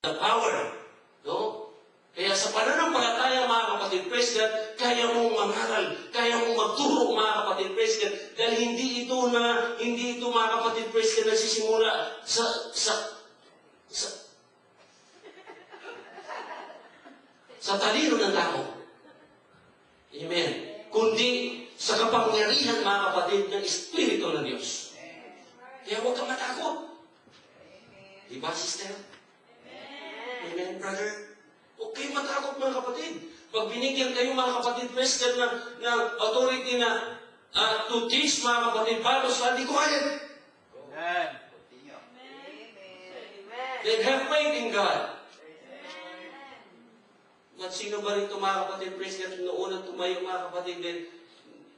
the power. No? Kaya sa pananampalataya, mga kapatid, praise God, kaya mong mangaral, kaya mong magturo, mga kapatid, praise God, dahil hindi ito, mga kapatid, praise God, nagsisimula sa talino ng tao. Amen. Kundi sa kapangyarihan, mga kapatid, ng Espiritu ng Diyos. Kaya huwag kang matakot. Diba, sister? Amen, brother? Huwag kayong matakot, mga kapatid. Pag binigyan kayo, mga kapatid, praise God, ng authority na to teach, mga kapatid, Bible study, go ahead. Amen. Then have faith in God. At sino ba rito, mga kapatid, praise God, noong unang tumayo, mga kapatid, then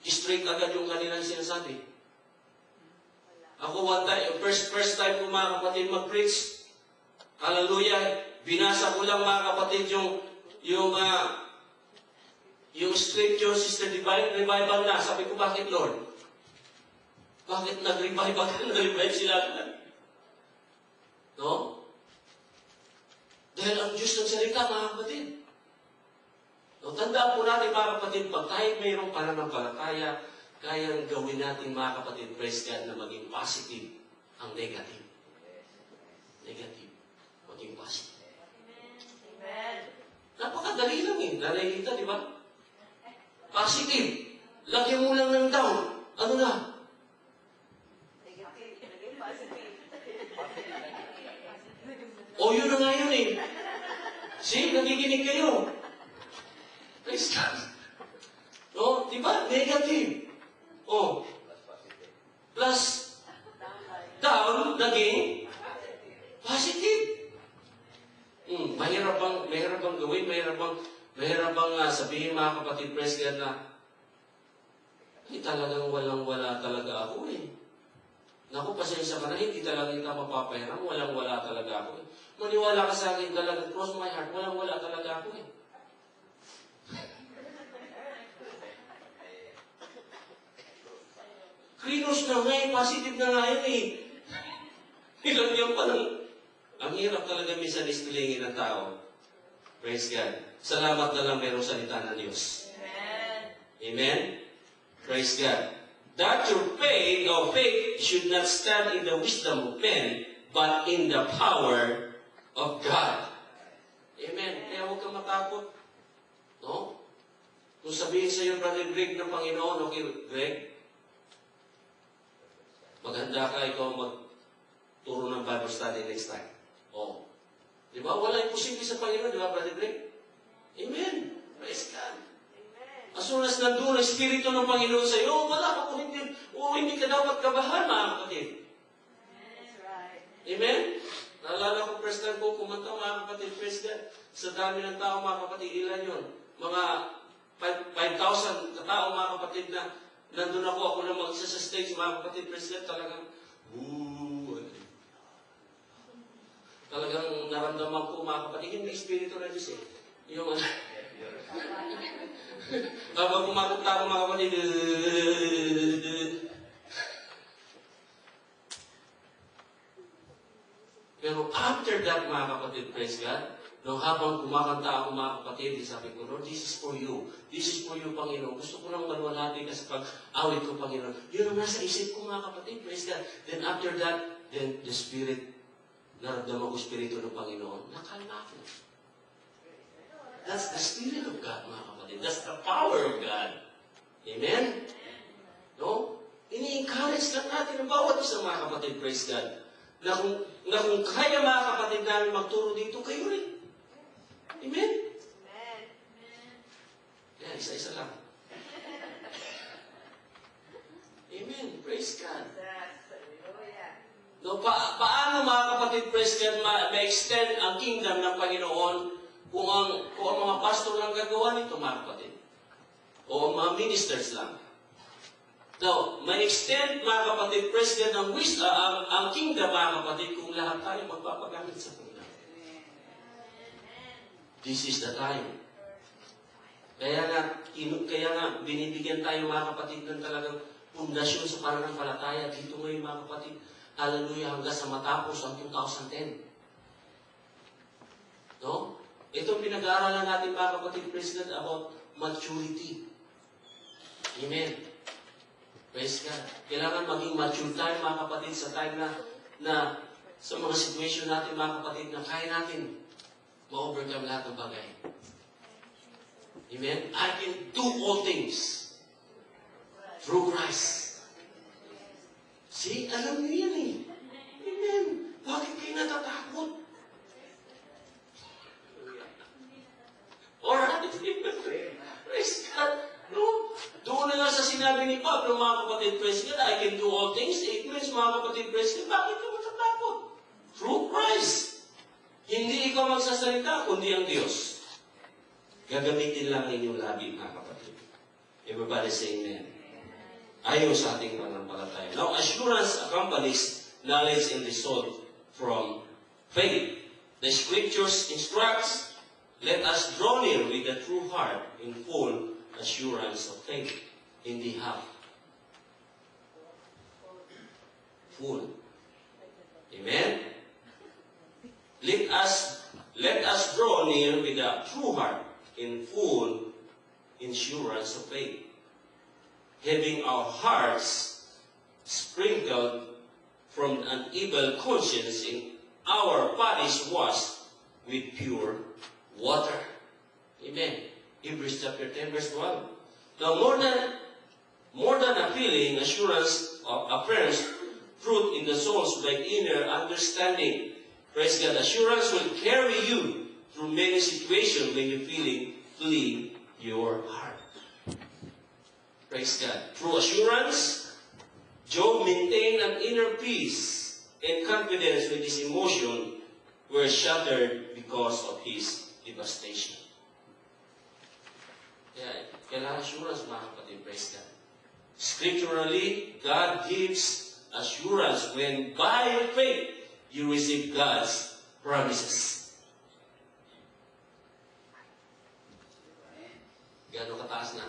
straight agad yung kanilang sinasabi. Ako one time, first time ko, mga kapatid, mag-preach. Hallelujah. Binasa ko lang, mga kapatid, yung scripture, Sister Divine, revival na. Sabi ko, bakit, Lord? Bakit nag-revive sila? No? Dahil ang Diyos ng salita, mga kapatid. So, tandaan po natin, mga kapatid, pag kahit mayroong pananampalataya, kayang gawin natin, mga kapatid, praise God, na maging positive ang negative. Negative. Maging positive. Amen. Napakadali lang eh. Nakikita, di ba? Positive. Lagyan mo lang ng down. Ano na? Negative. Naging positive. O yun na nga yun eh. See, nagiginig kayo. Praise God. No? Di ba? Negative. O. Plus down, naging positive. Mahirap bang gawin? Mahirap bang sabihin, mga kapatid, praise God, na talagang walang-wala talaga ako eh. Naku, pasensya ka na, hindi talaga kita mapapahiram, walang-wala talaga ako eh. Maniwala ka sa akin talaga, cross my heart, walang-wala talaga ako eh. Krinos na ngayon, positive na ngayon eh. Ilang yan pa lang. Ang hirap talaga minsan istilingin ng tao. Praise God. Salamat na lang merong salita ng Diyos. Amen. Amen? Praise God. That your faith should not stand in the wisdom of men, but in the power of God. Amen. Kaya huwag kang matakot. No? Kung sabihin sa iyo, Brother Greg, ng Panginoon, okay, Greg, maghanda ka, ikaw magturo ng Bible study next time. Oh. Di ba? Wala imposible sa Panginoon, di ba, Brother Greg? Amen. Praise God. Amen. As soon as nandun ang Espiritu ng Panginoon sa iyo, wala ka po hindi ka dapat kabahan, mga kapatid. That's right. Amen? Naalala ko, first time ko kumanta, mga kapatid, praise God. Sa dami ng tao, mga kapatid, ilan yun? Mga 5,000 katao, mga kapatid, na nandun ako lang mag-isa sa stage, mga kapatid, praise God, talagang naramdaman ko, mga kapatid, yung Espiritu na Diyos eh. Yung habang kumakanta ako, mga kapatid, pero after that, mga kapatid, praise God, nung habang kumakanta ako, mga kapatid, sabi ko, Lord, this is for you. This is for you, Panginoon. Gusto ko lang maluwalhati ka sa pag-awit ko, Panginoon. Yun ang nasa isip ko, mga kapatid, praise God. Then after that, then the Spirit, naramdaman ko Espiritu ng Panginoon, nakalma ko. That's the Spirit of God, mga kapatid. That's the power of God. Amen? No? Ini-encourage lang natin ang bawat isang, mga kapatid, praise God. Na kung kaya, mga kapatid namin magturo dito, kayo rin. Amen? Amen. Yan, isa-isa lang. Amen. Praise God. Hallelujah. No, paano, mga kapatid, praise God, ma-extend ang kingdom ng Panginoon kung ang mga pastor lang gagawa nito, mga kapatid? O ang mga ministers lang? Now, ma-extend, mga kapatid, praise God, ang kingdom, mga kapatid, kung lahat tayo magpapagamit sa kingdom. This is the time. Kaya nga, binibigyan tayo, mga kapatid, ng talagang pundasyon sa pananampalataya dito ngayon, mga kapatid. Hallelujah, hanggang sa matapos ang 2010. Itong pinag-aaralan natin mga kapatid, praise God, about maturity. Amen. Praise God. Kailangan maging mature tayo mga kapatid sa time na sa mga situation natin mga kapatid na kaya natin ma-overcome lahat ng bagay. Amen? I can do all things through Christ. See, alam niyo yan eh. Amen. Bakit kayo natatakot? Alright. Praise God. No? Doon na nga sa sinabi ni Pablo, mga kapatid, praise God, I can do all things. It means, mga kapatid, praise God, bakit ka matatakot? Through Christ. Hindi ikaw magsasalita, kundi ang Diyos. Gagamitin lang inyong labi, mga kapatid. Everybody say amen. Ayaw sa ating pananampalataya. Now, assurance accompanies knowledge and result from faith. The Scriptures instructs, let us draw near with a true heart in full assurance of faith. Hindi half. Full. Amen? Let us draw near with a true heart in full assurance of faith, having our hearts sprinkled from an evil conscience in our bodies washed with pure water. Amen. Hebrews chapter 10 verse 1. Now more than a feeling, assurance affirms truth in the soul's by inner understanding. Praise God. Assurance will carry you through many situations when you flee your heart. Praise God. Through assurance, Job maintained an inner peace and confidence when his emotions were shattered because of his devastation. Kailangan assurance, mga kapatid. Praise God. Scripturally, God gives assurance when by faith you receive God's promises. Gano'ng kataas na?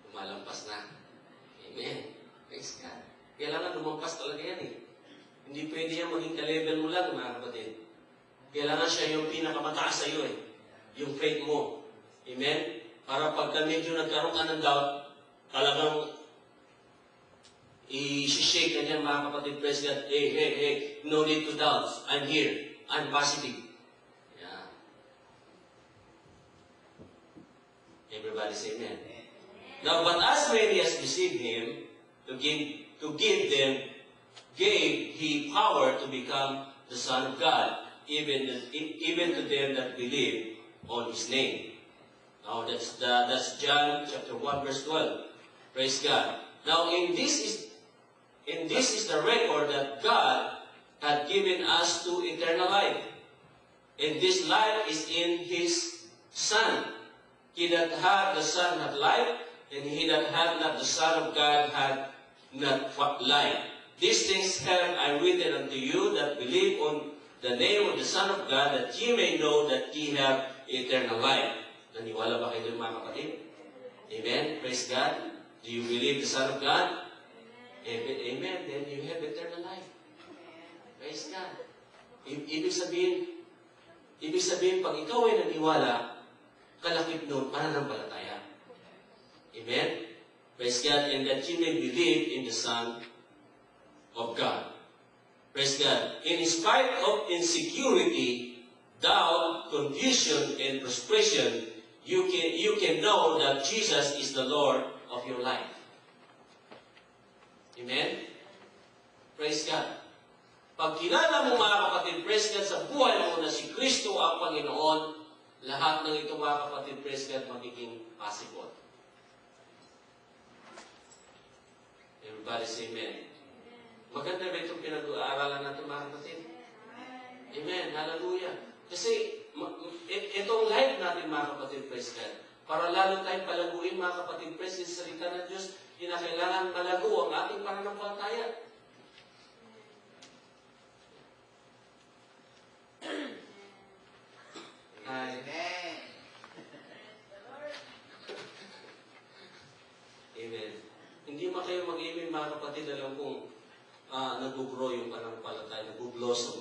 Lumalampas na. Amen. Praise God. Kailangan lumampas talaga yan eh. Hindi pwede yan maging ka-level mo lang, mga kapatid. Kailangan siya yung pinakamataas sa iyo eh. Yung faith mo. Amen? Para pagka medyo nagkaroon ka ng doubt, talagang i-shake ka dyan, mga kapatid. Praise God. Hey, no need to doubt. I'm here. I'm positive. Yeah. Everybody say amen. Now, but as many as received him, to give them, gave he power to become the Son of God, even to them that believe on his name. Now, that's John chapter 1 verse 12. Praise God. Now, in this is the record that God had given us to eternal life. And this life is in his Son. He that had the Son had life, and he that had not the Son of God had not life. These things have I written unto you that believe on the name of the Son of God, that ye may know that ye have eternal life. Naniwala ba kayo mga kapatid? Amen? Praise God. Do you believe the Son of God? Amen. Then you have eternal life. Praise God. Ibig sabihin, pag ikaw ay naniwala, kalakip nun, pananampalataya. Amen? Praise God. And that you may believe in the Son of God. Praise God. In spite of insecurity, doubt, confusion, and frustration, you can know that Jesus is the Lord of your life. Amen? Praise God. Pag kilala mo mga kapatid, praise God, sa buhay mo na si Kristo ang Panginoon, lahat ng ito mga kapatid, praise God, magiging possible. Everybody say amen. Maganda ba itong pinag-aaralan natin mga kapatid? Amen. Hallelujah. Kasi itong life natin mga kapatid, praise God, para lalo tayong palaguin mga kapatid, praise God, sa salita ng Diyos, kinakailangan malago ang ating pananampalataya. Amen. Amen. Hindi man kayo mag-amen mga kapatid, alam kong nag-grow yung pananampalataya, nag-blossom